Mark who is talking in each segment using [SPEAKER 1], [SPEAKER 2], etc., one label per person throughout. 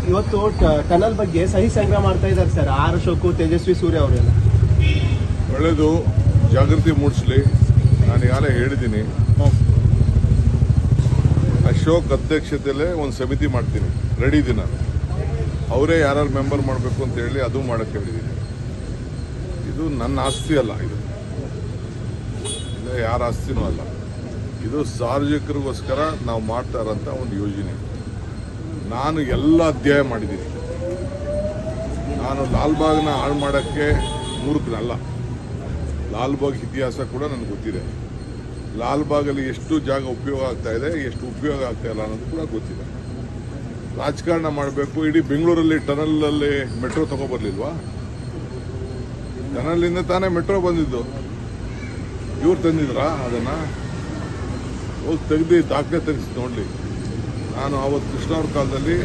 [SPEAKER 1] ಇವತ್ತು ಟನಲ್ ಬಗ್ಗೆ ಸಹಿ ಸಂಗ್ರಹ ಮಾಡ್ತಾ ಇದ್ದಾರೆ ಸರ್. ಆರ್ ಅಶೋಕ್, ತೇಜಸ್ವಿ ಸೂರ್ಯ ಅವರೆಲ್ಲ.
[SPEAKER 2] ಒಳ್ಳೆಯದು, ಜಾಗೃತಿ ಮೂಡಿಸಲಿ. ನಾನು ಈಗಾಗಲೇ ಹೇಳಿದ್ದೀನಿ, ಅಶೋಕ್ ಅಧ್ಯಕ್ಷತೆಯಲ್ಲೇ ಒಂದು ಸಮಿತಿ ಮಾಡ್ತೀನಿ, ರೆಡಿ ಇದ್ದೀನಿ ನಾನು. ಅವರೇ ಯಾರು ಮೆಂಬರ್ ಮಾಡಬೇಕು ಅಂತ ಹೇಳಿ ಅದು ಮಾಡಕ್ಕೆ ಹೇಳಿದ್ದೀನಿ. ಇದು ನನ್ನ ಆಸ್ತಿ ಅಲ್ಲ, ಇದು ಯಾರ ಆಸ್ತಿನೂ ಅಲ್ಲ. ಇದು ಸಾರ್ವಜನಿಕರಿಗೋಸ್ಕರ ನಾವು ಮಾಡ್ತಾ ಇರೋಂಥ ಒಂದು ಯೋಜನೆ. ನಾನು ಎಲ್ಲ ಅಧ್ಯಾಯ ಮಾಡಿದ್ದೀನಿ. ನಾನು ಲಾಲ್ಬಾಗ್ನ ಹಾಳು ಮಾಡೋಕ್ಕೆ ಮೂರ್ಖನಲ್ಲ. ಲಾಲ್ಬಾಗ್ ಇತಿಹಾಸ ಕೂಡ ನನಗೆ ಗೊತ್ತಿದೆ. ಲಾಲ್ಬಾಗಲ್ಲಿ ಎಷ್ಟು ಜಾಗ ಉಪಯೋಗ ಆಗ್ತಾ ಇದೆ, ಎಷ್ಟು ಉಪಯೋಗ ಆಗ್ತಾ ಇಲ್ಲ ಅನ್ನೋದು ಕೂಡ ಗೊತ್ತಿದೆ. ರಾಜಕಾರಣ ಮಾಡಬೇಕು. ಇಡೀ ಬೆಂಗಳೂರಲ್ಲಿ ಟನಲಲ್ಲಿ ಮೆಟ್ರೋ ತಗೊಬರ್ಲಿಲ್ವಾ? ಟನಲಿಂದ ತಾನೇ ಮೆಟ್ರೋ ಬಂದಿದ್ದು. ಇವ್ರು ತಂದಿದ್ರಾ ಅದನ್ನು? ಹೋಗಿ ತೆಗೆದು ದಾಖಲೆ ತೆಗೆಸಿ ನೋಡಲಿ. ನಾನು ಆವತ್ತು ಕೃಷ್ಣ ಅವ್ರ ಕಾಲದಲ್ಲಿ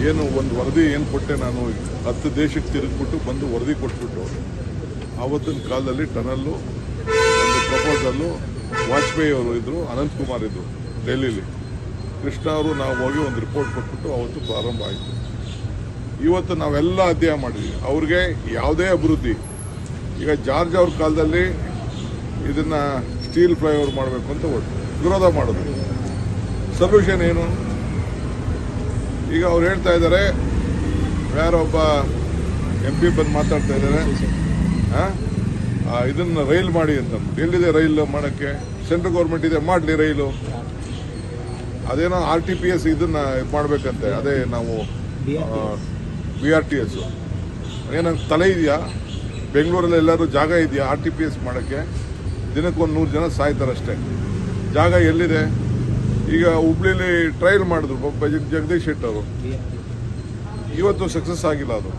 [SPEAKER 2] ಏನು ಒಂದು ವರದಿ ಏನು ಕೊಟ್ಟೆ, ನಾನು 10 ದೇಶಕ್ಕೆ ತಿರುಗಿಬಿಟ್ಟು ಬಂದು ವರದಿ ಕೊಟ್ಬಿಟ್ಟು, ಆವತ್ತಿನ ಕಾಲದಲ್ಲಿ ಟನಲ್ಲು ಒಂದು ಪ್ರಪೋಸಲ್ಲು ವಾಜಪೇಯಿ ಅವರು ಇದ್ದರು, ಅನಂತಕುಮಾರ್ ಇದ್ದರು ಡೆಲ್ಲಿಲಿ. ಕೃಷ್ಣ ಅವರು ನಾವು ಹೋಗಿ ಒಂದು ರಿಪೋರ್ಟ್ ಕೊಟ್ಬಿಟ್ಟು ಅವತ್ತು ಪ್ರಾರಂಭ ಆಯಿತು. ಇವತ್ತು ನಾವೆಲ್ಲ ಅಧ್ಯಯನ ಮಾಡಿದ್ವಿ. ಅವ್ರಿಗೆ ಯಾವುದೇ ಅಭಿವೃದ್ಧಿ, ಈಗ ಜಾರ್ಜ್ ಅವ್ರ ಕಾಲದಲ್ಲಿ ಇದನ್ನು ಸ್ಟೀಲ್ ಫ್ಲೈಓವರ್ ಮಾಡಬೇಕು ಅಂತ ವಿರೋಧ ಮಾಡೋದು. ಸೊಲ್ಯೂಷನ್ ಏನು? ಈಗ ಅವ್ರು ಹೇಳ್ತಾ ಇದ್ದಾರೆ, ಯಾರೊಬ್ಬ MP ಬಂದು ಮಾತಾಡ್ತಾ ಇದ್ದಾರೆ, ಇದನ್ನು ರೈಲ್ ಮಾಡಿ ಅಂತ. ಎಲ್ಲಿದೆ ರೈಲು ಮಾಡೋಕ್ಕೆ? ಸೆಂಟ್ರಲ್ ಗೌರ್ಮೆಂಟ್ ಇದೆ, ಮಾಡಲಿ ರೈಲು. ಅದೇನೋ RTPS ಇದನ್ನ ಮಾಡಬೇಕಂತೆ. ಅದೇ ನಾವು BRTS ಏನಂತ ತಲೆ ಇದೆಯಾ? ಬೆಂಗಳೂರಲ್ಲಿ ಎಲ್ಲರೂ ಜಾಗ ಇದೆಯಾ RTPS ಮಾಡೋಕ್ಕೆ? ದಿನಕ್ಕೊಂದು 100 ಜನ ಸಾಯ್ತಾರಷ್ಟೇ. ಜಾಗ ಎಲ್ಲಿದೆ? ಈಗ ಹುಬ್ಳಿಲಿ ಟ್ರಯಲ್ ಮಾಡಿದ್ರು ಜಗದೀಶ್ ಶೆಟ್ಟರ್ ಅವರು, ಇವತ್ತು ಸಕ್ಸಸ್ ಆಗಿಲ್ಲ. ಅದು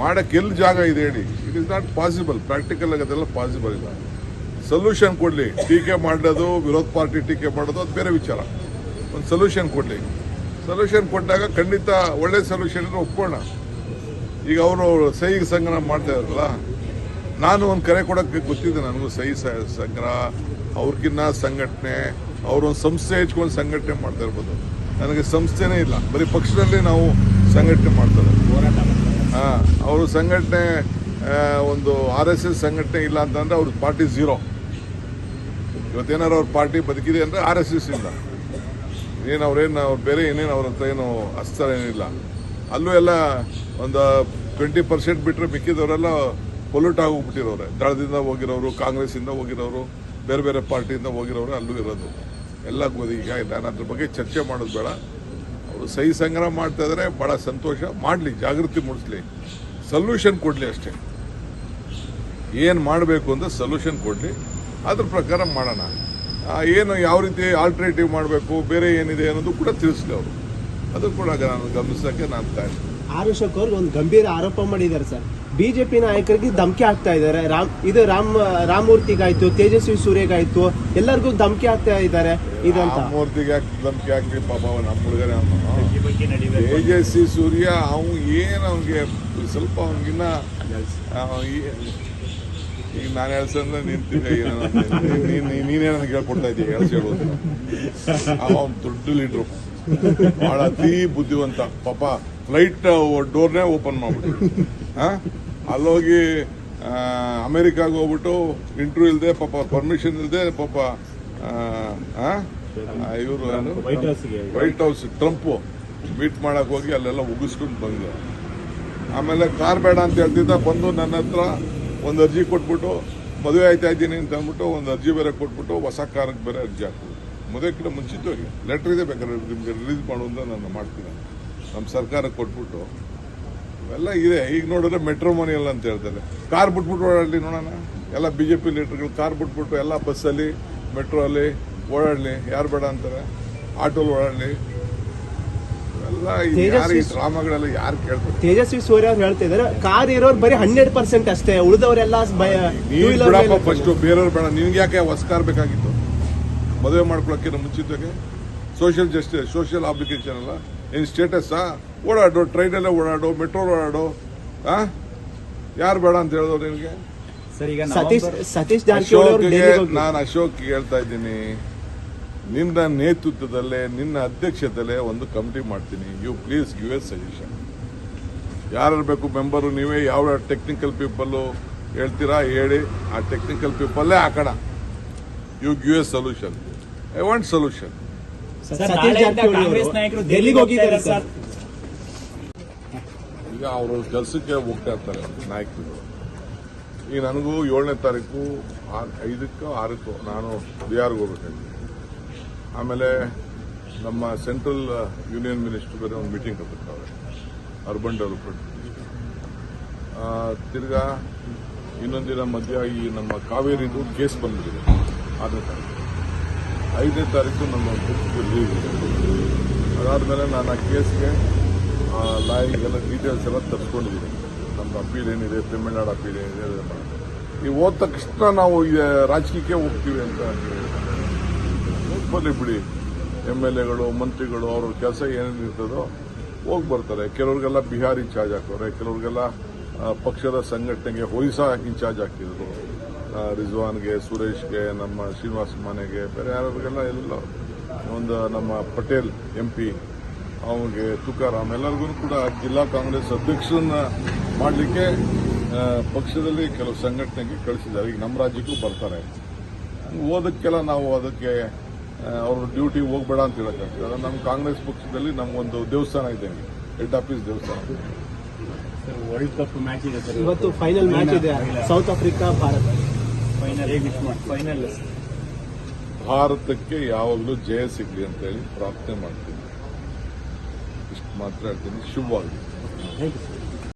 [SPEAKER 2] ಮಾಡಕ್ಕೆ ಎಲ್ಲಿ ಜಾಗ ಇದೆ ಹೇಳಿ? It is not possible. Practical ಆಗಿ ಅದೆಲ್ಲ ಪಾಸಿಬಲ್ ಇಲ್ಲ. ಸೊಲ್ಯೂಷನ್ ಕೊಡಲಿ. ಟೀಕೆ ಮಾಡೋದು, ವಿರೋಧ ಪಾರ್ಟಿ ಟೀಕೆ ಮಾಡೋದು ಅದು ಬೇರೆ ವಿಚಾರ. ಒಂದು ಸೊಲ್ಯೂಷನ್ ಕೊಡಲಿ. ಸೊಲ್ಯೂಷನ್ ಕೊಟ್ಟಾಗ ಖಂಡಿತ ಒಳ್ಳೆ ಸೊಲ್ಯೂಷನ್ ಇದ್ರೆ ಒಪ್ಕೊಳ್ಳೋಣ. ಈಗ ಅವರು ಸಹಿ ಸಂಗ್ರಹ ಮಾಡ್ತಾ ಇದ್ದಾರಲ್ಲ, ನಾನು ಒಂದು ಕರೆ ಕೊಡೋಕ್ಕೆ ಗೊತ್ತಿದೆ ನನಗೂ. ಸಹಿ ಸಂಗ್ರಹ ಅವ್ರಿಗಿನ್ನ ಸಂಘಟನೆ, ಅವರೊಂದು ಸಂಸ್ಥೆ ಹೆಚ್ಕೊಂಡು ಸಂಘಟನೆ ಮಾಡ್ತಾ ಇರ್ಬೋದು. ನನಗೆ ಸಂಸ್ಥೆನೇ ಇಲ್ಲ, ಬರೀ ಪಕ್ಷದಲ್ಲಿ ನಾವು ಸಂಘಟನೆ ಮಾಡ್ತಾರೆ. ಅವರು ಸಂಘಟನೆ ಒಂದು RSS ಸಂಘಟನೆ ಇಲ್ಲ ಅಂತಂದರೆ ಅವ್ರ ಪಾರ್ಟಿ ಝೀರೋ. ಇವತ್ತೇನಾರು ಅವ್ರ ಪಾರ್ಟಿ ಬದುಕಿದೆ ಅಂದರೆ RSS ಇಂದ. ಅವ್ರು ಬೇರೆ ಏನೇನು ಅವ್ರ ಹತ್ರ ಏನು ಅಸ್ತ್ರ ಏನಿಲ್ಲ. ಅಲ್ಲೂ ಎಲ್ಲ ಒಂದು 20% ಬಿಟ್ಟರೆ ಮಿಕ್ಕಿದವರೆಲ್ಲ ಪೊಲ್ಯೂಟ್ ಆಗೋಗ್ಬಿಟ್ಟಿರೋರೆ. ದಳದಿಂದ ಹೋಗಿರೋರು, ಕಾಂಗ್ರೆಸ್ಸಿಂದ ಹೋಗಿರೋರು, ಬೇರೆ ಬೇರೆ ಪಾರ್ಟಿಯಿಂದ ಹೋಗಿರೋರು ಅಲ್ಲೂ ಇರೋದು ಎಲ್ಲ. ಈಗ ನಾನು ಅದ್ರ ಬಗ್ಗೆ ಚರ್ಚೆ ಮಾಡೋದು ಬೇಡ. ಅವರು ಸಹಿ ಸಂಗ್ರಹ ಮಾಡ್ತಾ ಇದ್ದಾರೆ, ಭಾಳ ಸಂತೋಷ. ಮಾಡಲಿ, ಜಾಗೃತಿ ಮೂಡಿಸ್ಲಿ, ಸೊಲ್ಯೂಷನ್ ಕೊಡಲಿ ಅಷ್ಟೇ. ಏನು ಮಾಡಬೇಕು ಅಂತ ಸೊಲ್ಯೂಷನ್ ಕೊಡಲಿ, ಅದ್ರ ಪ್ರಕಾರ ಮಾಡೋಣ. ಏನು ಯಾವ ರೀತಿ ಆಲ್ಟರ್ನೇಟಿವ್ ಮಾಡಬೇಕು, ಬೇರೆ ಏನಿದೆ ಅನ್ನೋದು ಕೂಡ ತಿಳಿಸ್ಲಿ ಅವರು. ಅದು ಕೂಡ ನಾನು ಗಮನಿಸೋಕ್ಕೆ ನಾನು ತಯಾರಿ.
[SPEAKER 1] ಆರ್ ಅಶೋಕ್ ಅವ್ರಿಗೆ ಒಂದು ಗಂಭೀರ ಆರೋಪ ಮಾಡಿದ್ದಾರೆ ಸರ್. BJP ನಾಯಕರಿಗೆ ಧಮಕಿ ಹಾಕ್ತಾ ಇದ್ದಾರೆ. ರಾಮಮೂರ್ತಿಗಾಯ್ತು, ತೇಜಸ್ವಿ ಸೂರ್ಯಗಾಯ್ತು, ಎಲ್ಲರಿಗೂ ಧಮಕಿ ಹಾಕ್ತಾ ಇದ್ದಾರೆ. ಇದಂತ
[SPEAKER 2] ರಾಮಮೂರ್ತಿಗೆ ಧಮಕಿ ಹಾಕಿ ಪಾಪ ನಮ್ಮ ಹುಡುಗರೇ. ತೇಜಸ್ವಿ ಸೂರ್ಯ ಏನು ಅವ್ನಿಗೆ ಸ್ವಲ್ಪ ಅವ್ನಿಗಿನ್ನ ಈಗ ನಾನು ಹೇಳ್ಸಂದ್ರೆ ನೀನೇ ನನಗೆ ಹೇಳ್ಕೊಡ್ತಾ ಇದ್ದೀಯ ಹೇಳ್ಬೋದು. ಅವ್ನು ದೊಡ್ಡ ಲೀಡ್ರು, ಭಾಳ ಅತಿ ಬುದ್ಧಿವಂತ. ಪಾಪ ಫ್ಲೈಟ್ ಡೋರ್ನೇ ಓಪನ್ ಮಾಡ್ಬಿಟ್ಟು ಅಲ್ಲೋಗಿ ಅಮೆರಿಕಾಗೆ ಹೋಗ್ಬಿಟ್ಟು ಇಂಟರ್ವ್ಯೂ ಇಲ್ಲದೆ, ಪಾಪ ಪರ್ಮಿಷನ್ ಇಲ್ಲದೆ, ಪಾಪ ಇವರು ವೈಟ್ ಹೌಸ್ ಟ್ರಂಪು ಮೀಟ್ ಮಾಡಕ್ಕೆ ಹೋಗಿ ಅಲ್ಲೆಲ್ಲ ಉಗಿಸ್ಕೊಂಡು ಬಂದ. ಆಮೇಲೆ ಕಾರ್ ಬೇಡ ಅಂತ ಹೇಳ್ತಿದ್ದ, ಬಂದು ನನ್ನ ಹತ್ರ ಒಂದು ಅರ್ಜಿ ಕೊಟ್ಬಿಟ್ಟು ಮದುವೆ ಆಯ್ತಾ ಇದ್ದೀನಿ ಅಂತ ಅಂದ್ಬಿಟ್ಟು ಒಂದು ಅರ್ಜಿ ಬೇರೆ ಕೊಟ್ಬಿಟ್ಟು ಹೊಸ ಕಾರ್ಗೆ ಬೇರೆ ಅರ್ಜಿ ಹಾಕ್ಬೋದು. ಮದುವೆಗಿಂತ ಮುಂಚಿತವಾಗಿ ಲೆಟ್ರ್ ಇದೆ, ಬೇಕಾದ್ರೆ ನಿಮಗೆ ರಿಲೀಸ್ ಮಾಡುವಂತ ನಾನು ಮಾಡ್ತೀನಿ. ನಮ್ಮ ಸರ್ಕಾರಕ್ಕೆ ಕೊಟ್ಬಿಟ್ಟು ಇವೆಲ್ಲ ಇದೆ. ಈಗ ನೋಡಿದ್ರೆ ಮೆಟ್ರೋ ಮನಿ ಎಲ್ಲ ಅಂತ ಹೇಳ್ತಾರೆ. ಕಾರ್ ಬಿಟ್ಬಿಟ್ಟು ಓಡಾಡಲಿ ನೋಡೋಣ. ಎಲ್ಲ BJP ಲೀಡರ್ಗಳು ಕಾರ್ ಬಿಟ್ಬಿಟ್ಟು ಎಲ್ಲ ಬಸ್ಸಲ್ಲಿ, ಮೆಟ್ರೋ ಅಲ್ಲಿ ಓಡಾಡಲಿ. ಯಾರು ಬೇಡ ಅಂತಾರೆ? ಆಟೋಲ್ಲಿ ಓಡಾಡಲಿ. ಡ್ರಾಮಾಗಳೆಲ್ಲ ಯಾರು ಕೇಳ್ತಾರೆ?
[SPEAKER 1] ತೇಜಸ್ವಿ ಸೂರ್ಯ ಅವ್ರು ಹೇಳ್ತಾ ಇದ್ದಾರೆ, ಕಾರ್ ಇರೋರು ಬರೀ 100% ಅಷ್ಟೇ, ಉಳಿದವರೆಲ್ಲ
[SPEAKER 2] ಫಸ್ಟ್ ಬೇರೆಯವ್ರು ಬೇಡ. ನಿನ್ಗೆ ಯಾಕೆ ಹೊಸ ಕಾರ್ ಬೇಕಾಗಿತ್ತು ಮದುವೆ ಮಾಡ್ಕೊಳಕ್ಕೆ ಮುಂಚಿತವಾಗಿ? ಸೋಷಿಯಲ್ ಅಪ್ಲಿಕೇಶನ್ ಅಲ್ಲ, ಏನು ಸ್ಟೇಟಸ್ಸಾ? ಓಡಾಡೋ, ಟ್ರೈನಲ್ಲೇ ಓಡಾಡೋ, ಮೆಟ್ರೋ ಓಡಾಡೋ. ಯಾರು ಬೇಡ ಅಂತ ಹೇಳಿದವ್ರು ನಿನಗೆ?
[SPEAKER 1] ಸತೀಶ್ ಜಾರಕಿಹೊಳಿ
[SPEAKER 2] ನಾನು ಅಶೋಕ್ ಹೇಳ್ತಾ ಇದ್ದೀನಿ, ನಿನ್ನ ನೇತೃತ್ವದಲ್ಲೇ ನಿನ್ನ ಅಧ್ಯಕ್ಷತೆಯಲ್ಲೇ ಒಂದು ಕಮಿಟಿ ಮಾಡ್ತೀನಿ. You please give a suggestion. ಯಾರು ಬೇಕು ಮೆಂಬರು, ನೀವೇ ಯಾವ ಟೆಕ್ನಿಕಲ್ ಪೀಪಲ್ಲು ಹೇಳ್ತೀರಾ ಹೇಳಿ, ಆ ಟೆಕ್ನಿಕಲ್ ಪೀಪಲ್ಲೇ ಹಾಕೋಣ. You give a solution. I want solution.
[SPEAKER 1] Satish Jarkiholi
[SPEAKER 3] Congress ನಾಯಕರು
[SPEAKER 1] ಡೆಲ್ಲಿಗೆ ಹೋಗಿದ್ದಾರೆ ಸರ್.
[SPEAKER 2] ಈಗ ಅವರು ಕೆಲಸಕ್ಕೆ ಹೋಗ್ತಾ ಇರ್ತಾರೆ ನಾಯಕರು. ಈಗ ನನಗೂ 7ನೇ ತಾರೀಕು 5ಕ್ಕೋ 6ಕ್ಕೋ ನಾನು ಬಿಹಾರ್ಗೆ ಹೋಗ್ಬೇಕಾಗಿದೆ. ಆಮೇಲೆ ನಮ್ಮ ಸೆಂಟ್ರಲ್ ಯೂನಿಯನ್ ಮಿನಿಸ್ಟರ್ ಬೇರೆ ಒಂದು ಮೀಟಿಂಗ್ ಕರ್ಬಿಡ್ತಾರೆ, ಅರ್ಬನ್ ಡೆವಲಪ್ಮೆಂಟ್. ತಿರ್ಗಾ ಇನ್ನೊಂದಿನ ಮಧ್ಯ ಈ ನಮ್ಮ ಕಾವೇರಿದು ಕೇಸ್ ಬಂದಿದೆ 6ನೇ ತಾರೀಕು. 5ನೇ ತಾರೀಕು ನಮ್ಮ ಬುಕ್ ಲೀವ್ ಇದೆ. ಅದಾದಮೇಲೆ ನಾನು ಆ ಕೇಸ್ಗೆ ಲಾಯಿಗೆಲ್ಲ ಡೀಟೇಲ್ಸ್ ಎಲ್ಲ ತರಿಸ್ಕೊಂಡಿದ್ದೀನಿ. ನಮ್ಮ ಅಪೀಲ್ ಏನಿದೆ, ತಮಿಳ್ನಾಡು ಅಪೀಲ್ ಏನಿದೆ ಈ ಹೋದ ತಕ್ಷಣ ನಾವು ರಾಜಕೀಯಕ್ಕೆ ಹೋಗ್ತೀವಿ ಅಂತ ಹೋಗ್ಬರ್ಲಿ ಬಿಡಿ. MLAಗಳು ಮಂತ್ರಿಗಳು ಅವ್ರ ಕೆಲಸ ಏನೇನಿರ್ತದೋ ಹೋಗಿ ಬರ್ತಾರೆ. ಕೆಲವ್ರಿಗೆಲ್ಲ ಬಿಹಾರ್ ಇನ್ಚಾರ್ಜ್ ಹಾಕೋರೆ, ಕೆಲವ್ರಿಗೆಲ್ಲ ಪಕ್ಷದ ಸಂಘಟನೆಗೆ ಒರಿಸ್ಸಾ ಇನ್ಚಾರ್ಜ್ ಹಾಕಿದ್ರು. ರಿಜ್ವಾನ್ಗೆ, ಸುರೇಶ್ಗೆ, ನಮ್ಮ ಶ್ರೀನಿವಾಸ ಮನೆಗೆ, ಬೇರೆ ಯಾರಿಗೆಲ್ಲ ಎಲ್ಲ ಒಂದು ನಮ್ಮ ಪಟೇಲ್ MP ಅವನಿಗೆ, ತುಕಾರಾಮ್ ಎಲ್ಲರಿಗೂ ಕೂಡ ಜಿಲ್ಲಾ ಕಾಂಗ್ರೆಸ್ ಅಧ್ಯಕ್ಷರನ್ನ ಮಾಡಲಿಕ್ಕೆ ಪಕ್ಷದಲ್ಲಿ ಕೆಲವು ಸಂಘಟನೆಗೆ ಕಳಿಸಿದ್ದಾರೆ. ಈಗ ನಮ್ಮ ರಾಜ್ಯಕ್ಕೂ ಬರ್ತಾರೆ. ಓದಕ್ಕೆಲ್ಲ ನಾವು ಅದಕ್ಕೆ ಅವ್ರ ಡ್ಯೂಟಿ ಹೋಗ್ಬೇಡ ಅಂತ ಹೇಳಕ್ಕಾಗ್ತದೆ. ನಮ್ಮ ಕಾಂಗ್ರೆಸ್ ಪಕ್ಷದಲ್ಲಿ ನಮಗೊಂದು ದೇವಸ್ಥಾನ ಇದ್ದಂಗೆ, ಹೆಡ್ ಆಫೀಸ್ ದೇವಸ್ಥಾನ.
[SPEAKER 3] ವರ್ಲ್ಡ್ ಕಪ್ ಮ್ಯಾಚ್ ಇದೆ ಸರ್.
[SPEAKER 1] ಇವತ್ತು ಫೈನಲ್ ಮ್ಯಾಚ್ ಇದೆ, ಸೌತ್ ಆಫ್ರಿಕಾ ಭಾರತ
[SPEAKER 3] ಫೈನಲ್.
[SPEAKER 2] ಭಾರತಕ್ಕೆ ಯಾವಾಗಲೂ ಜಯ ಸಿಗಲಿ ಅಂತ ಹೇಳಿ ಪ್ರಾರ್ಥನೆ ಮಾಡ್ತೀನಿ. ಇಷ್ಟು ಮಾತ್ರ ಹೇಳ್ತೀನಿ. ಶುಭವಾಗಲಿ.
[SPEAKER 1] Thank you.